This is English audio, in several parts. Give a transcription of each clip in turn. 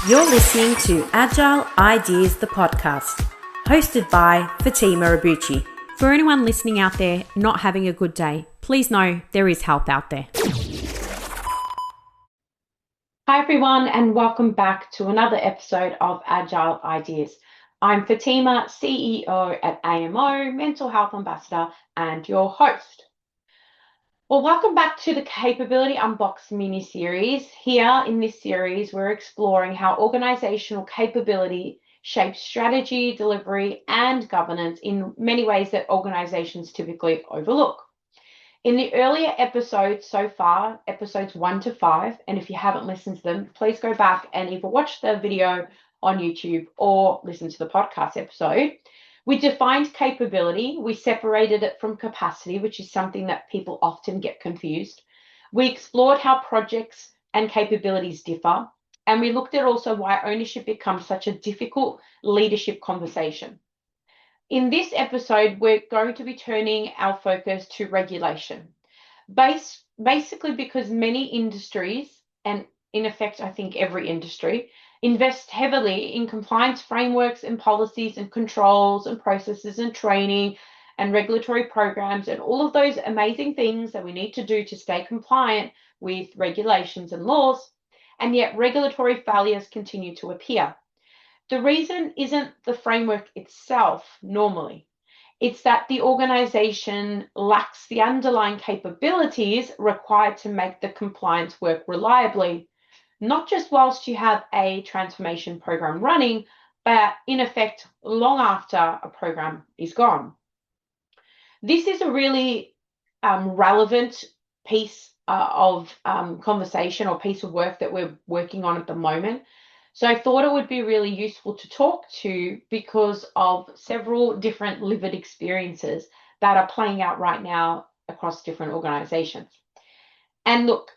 You're listening to Agile Ideas, the podcast, hosted by Fatimah Abbouchi. For anyone listening out there not having a good day, please know there is help out there. Hi everyone, and welcome back to another episode of Agile Ideas. I'm Fatimah, CEO at AMO, Mental Health Ambassador, and your host. Well, welcome back to the Capability Unboxed mini-series. Here in this series, we're exploring how organizational capability shapes strategy, delivery, and governance in many ways that organizations typically overlook. In the earlier episodes so far, episodes 1 to 5, and if you haven't listened to them, please go back and either watch the video on YouTube or listen to the podcast episode. We defined capability. We separated it from capacity, which is something that people often get confused. We explored how projects and capabilities differ, and we looked at also why ownership becomes such a difficult leadership conversation. In this episode, we're going to be turning our focus to regulation, basically because many industries, and in effect, I think every industry, invest heavily in compliance frameworks and policies and controls and processes and training and regulatory programs and all of those amazing things that we need to do to stay compliant with regulations and laws, and yet regulatory failures continue to appear. The reason isn't the framework itself normally. It's that the organization lacks the underlying capabilities required to make the compliance work reliably, not just whilst you have a transformation program running, but in effect, long after a program is gone. This is a really relevant piece of conversation or piece of work that we're working on at the moment. So I thought it would be really useful to talk to because of several different lived experiences that are playing out right now across different organizations. And look,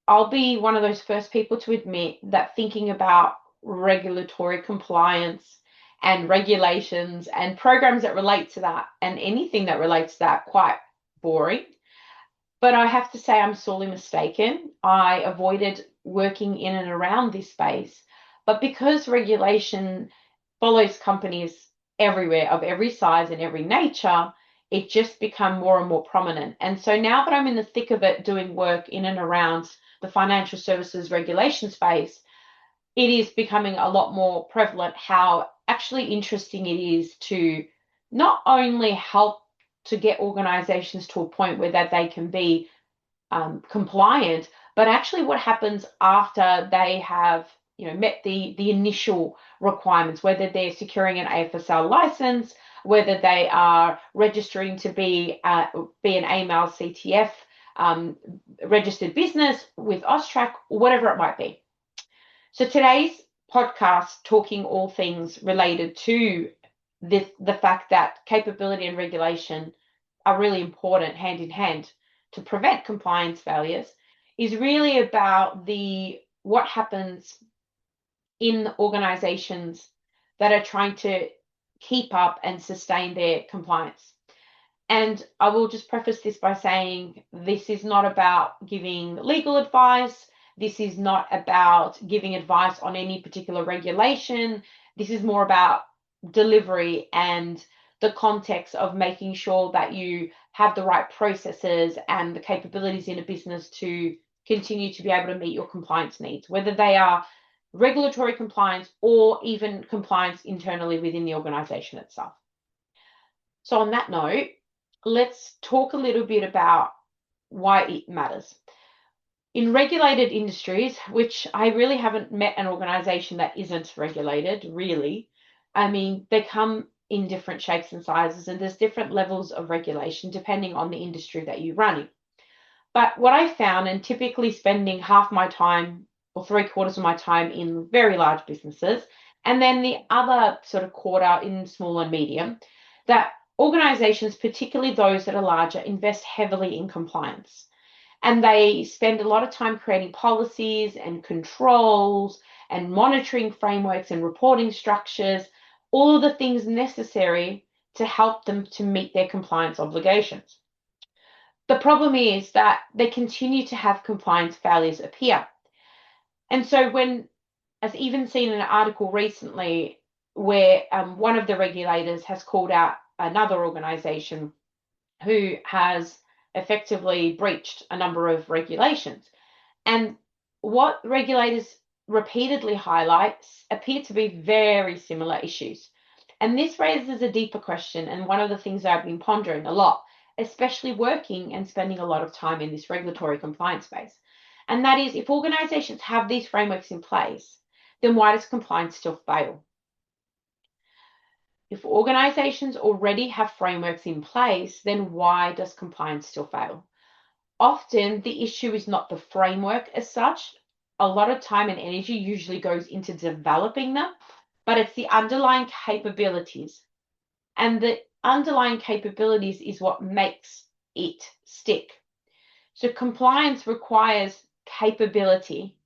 I'll be one of those first people to admit that thinking about regulatory compliance and regulations and programs that relate to that and anything that relates to that quite boring. But I have to say I'm sorely mistaken. I avoided working in and around this space. But because regulation follows companies everywhere of every size and every nature, it just become more and more prominent. And so now that I'm in the thick of it doing work in and around the financial services regulation space, it is becoming a lot more prevalent how actually interesting it is to not only help to get organizations to a point where that they can be compliant, but actually what happens after they have met the initial requirements, whether they're securing an AFSL license, whether they are registering to be an AML CTF registered business with Austrac, whatever it might be. So today's podcast talking all things related to the fact that capability and regulation are really important hand in hand to prevent compliance failures is really about what happens in organizations that are trying to keep up and sustain their compliance. And I will just preface this by saying this is not about giving legal advice. This is not about giving advice on any particular regulation. This is more about delivery and the context of making sure that you have the right processes and the capabilities in a business to continue to be able to meet your compliance needs, whether they are regulatory compliance or even compliance internally within the organization itself. So on that note, let's talk a little bit about why it matters. In regulated industries, which I really haven't met an organization that isn't regulated, really. I mean, they come in different shapes and sizes, and there's different levels of regulation depending on the industry that you're running. But what I found, and typically spending half my time or 3/4 of my time in very large businesses, and then the other sort of quarter in small and medium, that organizations, particularly those that are larger, invest heavily in compliance. And they spend a lot of time creating policies and controls and monitoring frameworks and reporting structures, all of the things necessary to help them to meet their compliance obligations. The problem is that they continue to have compliance failures appear. And so when has even seen an article recently where one of the regulators has called out another organization who has effectively breached a number of regulations. And what regulators repeatedly highlight appear to be very similar issues. And this raises a deeper question, and one of the things I've been pondering a lot, especially working and spending a lot of time in this regulatory compliance space. And that is, if organizations have these frameworks in place, then why does compliance still fail? If organizations already have frameworks in place, then why does compliance still fail? Often the issue is not the framework as such. A lot of time and energy usually goes into developing them, but it's the underlying capabilities. And the underlying capabilities is what makes it stick. So compliance requires capability,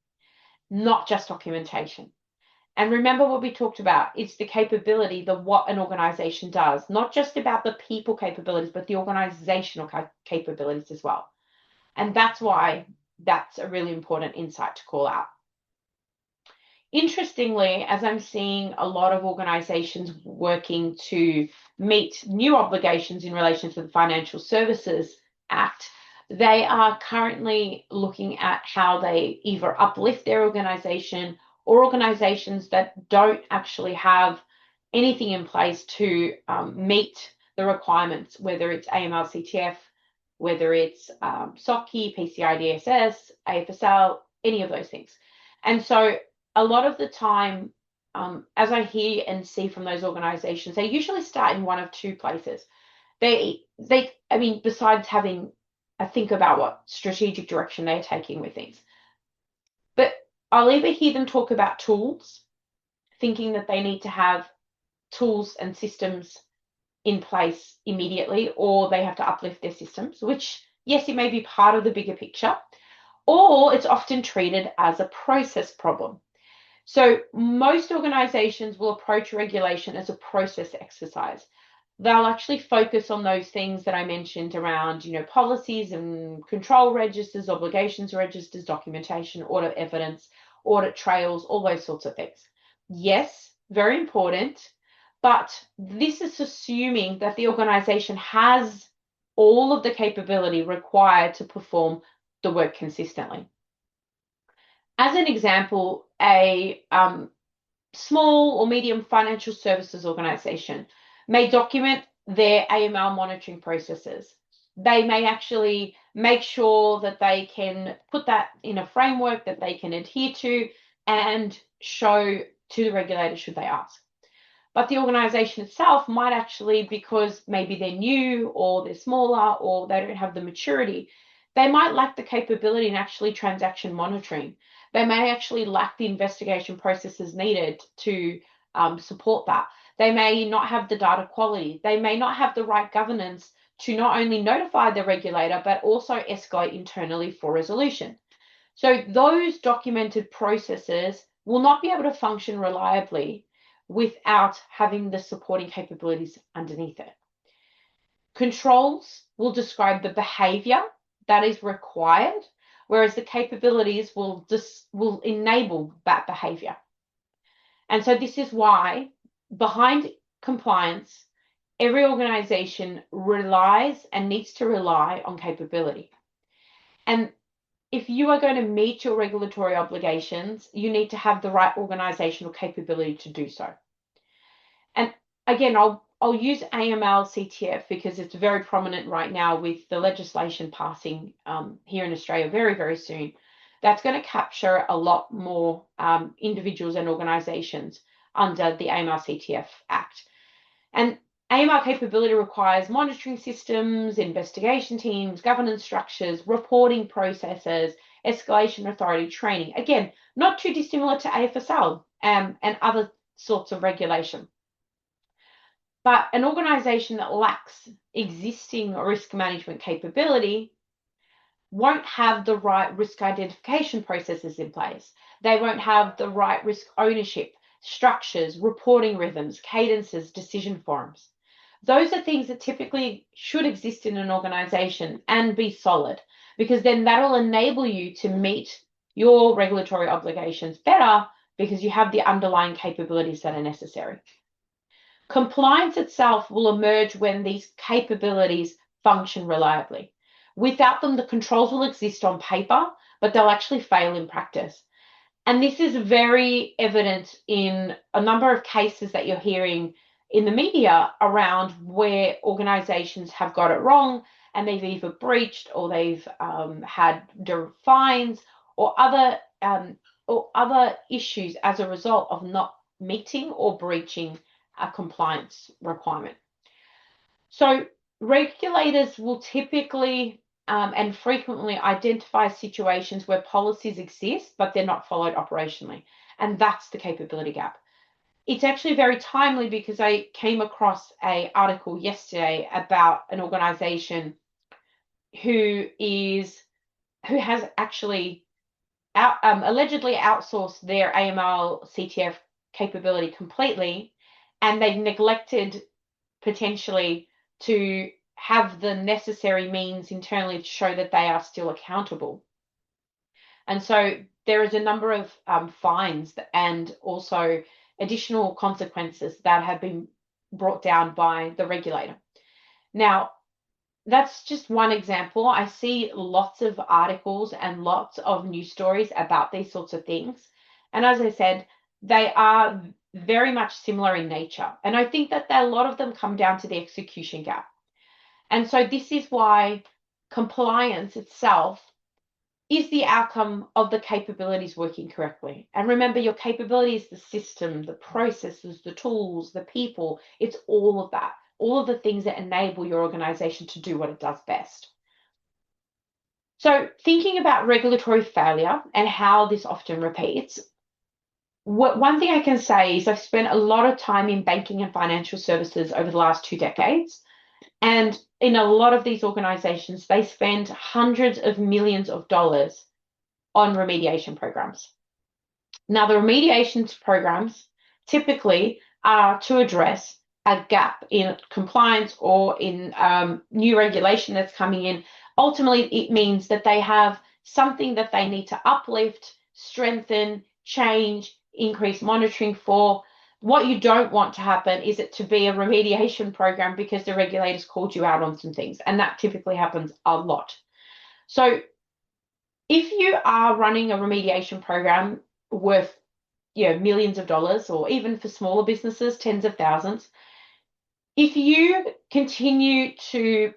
not just documentation. And remember what we talked about, it's the capability, the what an organization does, not just about the people capabilities, but the organizational capabilities as well. And that's why that's a really important insight to call out. Interestingly, as I'm seeing a lot of organizations working to meet new obligations in relation to the Financial Services Act, they are currently looking at how they either uplift their organization or organizations that don't actually have anything in place to meet the requirements, whether it's AML CTF, whether it's SOCI, PCI DSS, AFSL, any of those things. And so a lot of the time, as I hear and see from those organizations, they usually start in one of two places. I mean, besides having a think about what strategic direction they're taking with things. But I'll either hear them talk about tools, thinking that they need to have tools and systems in place immediately, or they have to uplift their systems, which, yes, it may be part of the bigger picture, or it's often treated as a process problem. So most organizations will approach regulation as a process exercise. They'll actually focus on those things that I mentioned around, policies and control registers, obligations registers, documentation, audit evidence, audit trails, all those sorts of things. Yes, very important, but this is assuming that the organization has all of the capability required to perform the work consistently. As an example, a small or medium financial services organization may document their AML monitoring processes. They may actually make sure that they can put that in a framework that they can adhere to and show to the regulator should they ask. But the organization itself might actually, because maybe they're new or they're smaller or they don't have the maturity, they might lack the capability in actually transaction monitoring. They may actually lack the investigation processes needed to support that. They may not have the data quality. They may not have the right governance to not only notify the regulator, but also escalate internally for resolution. So those documented processes will not be able to function reliably without having the supporting capabilities underneath it. Controls will describe the behavior that is required, whereas the capabilities will enable that behavior. And so this is why behind compliance, every organization relies and needs to rely on capability. And if you are going to meet your regulatory obligations, you need to have the right organizational capability to do so. And again, I'll use AML CTF because it's very prominent right now with the legislation passing here in Australia very, very soon. That's going to capture a lot more individuals and organizations under the AML CTF Act. And AML capability requires monitoring systems, investigation teams, governance structures, reporting processes, escalation authority training. Again, not too dissimilar to AFSL and other sorts of regulation. But an organization that lacks existing risk management capability won't have the right risk identification processes in place. They won't have the right risk ownership, structures, reporting rhythms, cadences, decision forums. Those are things that typically should exist in an organization and be solid, because then that'll enable you to meet your regulatory obligations better because you have the underlying capabilities that are necessary. Compliance itself will emerge when these capabilities function reliably. Without them, the controls will exist on paper, but they'll actually fail in practice. And this is very evident in a number of cases that you're hearing in the media around where organizations have got it wrong and they've either breached or they've had fines or other issues as a result of not meeting or breaching a compliance requirement. So regulators will typically and frequently identify situations where policies exist, but they're not followed operationally. And that's the capability gap. It's actually very timely because I came across an article yesterday about an organization who has actually allegedly outsourced their AML CTF capability completely, and they've neglected potentially to have the necessary means internally to show that they are still accountable. And so there is a number of fines and also additional consequences that have been brought down by the regulator. Now, that's just one example. I see lots of articles and lots of news stories about these sorts of things. And as I said, they are very much similar in nature. And I think that a lot of them come down to the execution gap. And so this is why compliance itself is the outcome of the capabilities working correctly. And remember, your capability is the system, the processes, the tools, the people. It's all of that, all of the things that enable your organization to do what it does best. So thinking about regulatory failure and how this often repeats, one thing I can say is I've spent a lot of time in banking and financial services over the last 2 decades. And in a lot of these organizations, they spend hundreds of millions of dollars on remediation programs. Now, the remediation programs typically are to address a gap in compliance or in new regulation that's coming in. Ultimately, it means that they have something that they need to uplift, strengthen, change, increase monitoring for. What you don't want to happen is it to be a remediation program because the regulators called you out on some things, and that typically happens a lot. So if you are running a remediation program worth millions of dollars, or even for smaller businesses, tens of thousands, if you continue to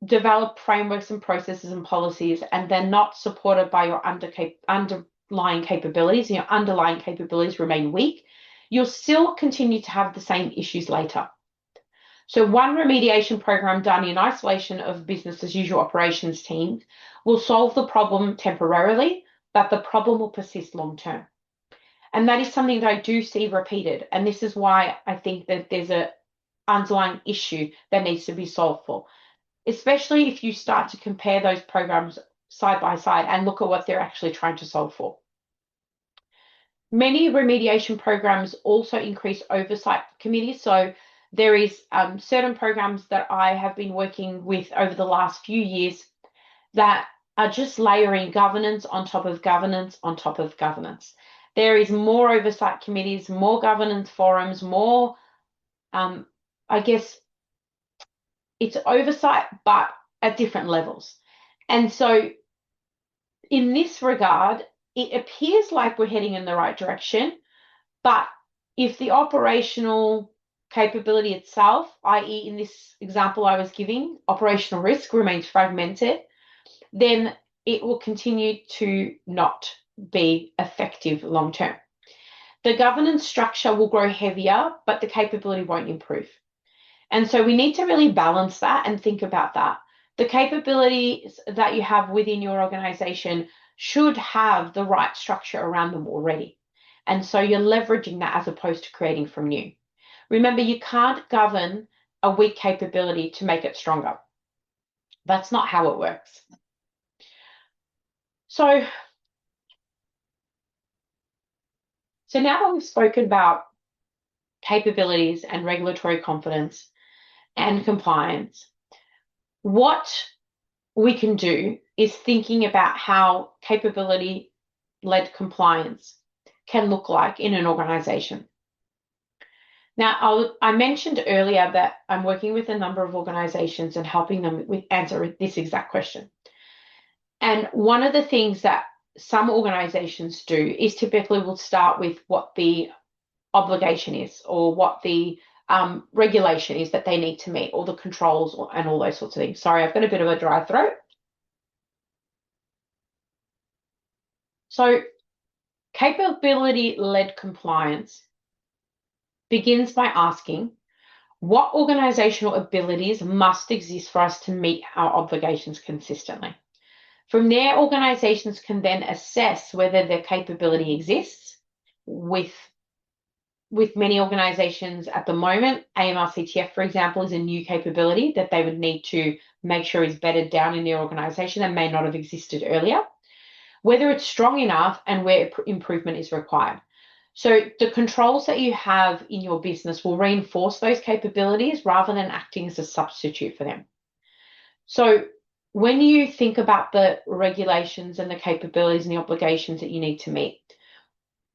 develop frameworks and processes and policies and they're not supported by your underlying capabilities, and your underlying capabilities remain weak, you'll still continue to have the same issues later. So one remediation program done in isolation of business as usual operations teams will solve the problem temporarily, but the problem will persist long term. And that is something that I do see repeated. And this is why I think that there's an underlying issue that needs to be solved for, especially if you start to compare those programs side by side and look at what they're actually trying to solve for. Many remediation programs also increase oversight committees. So there is certain programs that I have been working with over the last few years that are just layering governance on top of governance on top of governance. There is more oversight committees, more governance forums, more, I guess, it's oversight, but at different levels. And so in this regard, it appears like we're heading in the right direction, but if the operational capability itself, i.e. in this example I was giving, operational risk remains fragmented, then it will continue to not be effective long term. The governance structure will grow heavier, but the capability won't improve. And so we need to really balance that and think about that. The capabilities that you have within your organization should have the right structure around them already. And so you're leveraging that as opposed to creating from new. Remember, you can't govern a weak capability to make it stronger. That's not how it works. So now that we've spoken about capabilities and regulatory confidence and compliance, what we can do is thinking about how capability-led compliance can look like in an organization. Now, I mentioned earlier that I'm working with a number of organizations and helping them answer this exact question. And one of the things that some organizations do is typically will start with what the obligation is, or what the regulation is that they need to meet, or the controls and all those sorts of things. Sorry, I've got a bit of a dry throat. So capability-led compliance begins by asking, what organizational abilities must exist for us to meet our obligations consistently? From there, organizations can then assess whether their capability exists. With many organizations at the moment, AML-CTF, for example, is a new capability that they would need to make sure is bedded down in their organization and may not have existed earlier, whether it's strong enough and where improvement is required. So the controls that you have in your business will reinforce those capabilities rather than acting as a substitute for them. So when you think about the regulations and the capabilities and the obligations that you need to meet,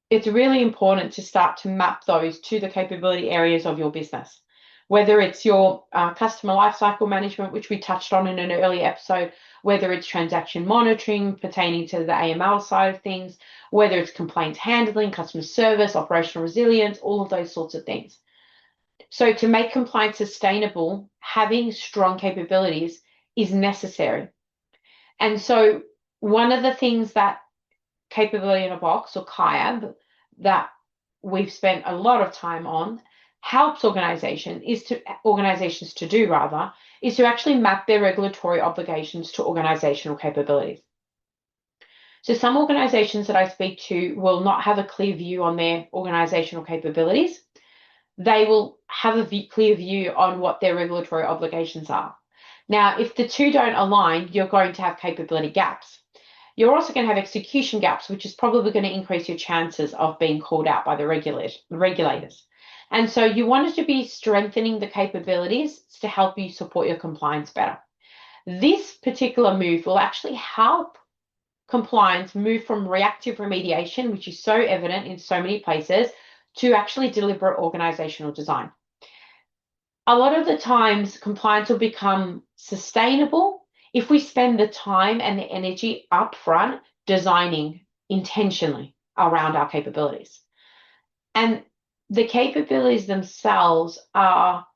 it's really important to start to map those to the capability areas of your business, whether it's your customer lifecycle management, which we touched on in an earlier episode, whether it's transaction monitoring pertaining to the AML side of things, whether it's complaints handling, customer service, operational resilience, all of those sorts of things. So to make compliance sustainable, having strong capabilities is necessary. And so one of the things that Capability in a Box, or CIAB, that we've spent a lot of time on, helps organizations to do is to actually map their regulatory obligations to organizational capabilities. So some organizations that I speak to will not have a clear view on their organizational capabilities. They will have a clear view on what their regulatory obligations are. Now, if the two don't align, you're going to have capability gaps. You're also going to have execution gaps, which is probably going to increase your chances of being called out by the regulators. And so you wanted to be strengthening the capabilities to help you support your compliance better. This particular move will actually help compliance move from reactive remediation, which is so evident in so many places, to actually deliberate organizational design. A lot of the times, compliance will become sustainable if we spend the time and the energy up front designing intentionally around our capabilities. And the capabilities themselves are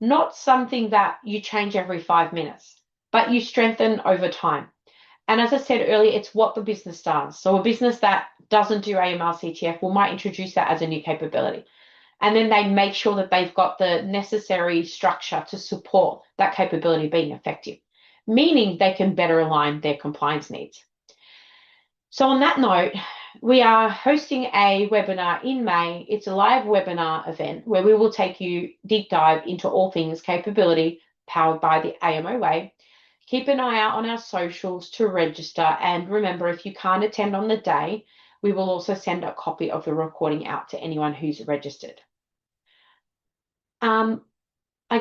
not something that you change every 5 minutes, but you strengthen over time. And as I said earlier, it's what the business does. So a business that doesn't do AML-CTF might introduce that as a new capability. And then they make sure that they've got the necessary structure to support that capability being effective, meaning they can better align their compliance needs. So on that note, we are hosting a webinar in May. It's a live webinar event where we will take you deep dive into all things capability powered by the AMO way. Keep an eye out on our socials to register. And remember, if you can't attend on the day, we will also send a copy of the recording out to anyone who's registered. I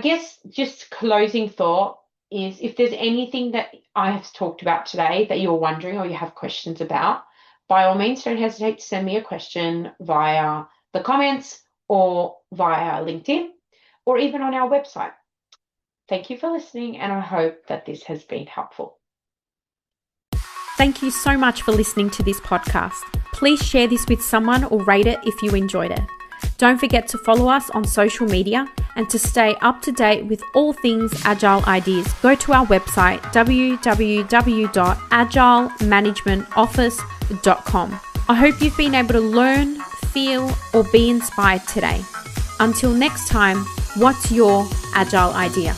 guess just closing thought is, if there's anything that I have talked about today that you're wondering or you have questions about, by all means, don't hesitate to send me a question via the comments or via LinkedIn or even on our website. Thank you for listening, and I hope that this has been helpful. Thank you so much for listening to this podcast. Please share this with someone or rate it if you enjoyed it. Don't forget to follow us on social media, and to stay up to date with all things Agile Ideas, go to our website www.agilemanagementoffice.com. I hope you've been able to learn, feel, or be inspired today. Until next time, what's your Agile idea?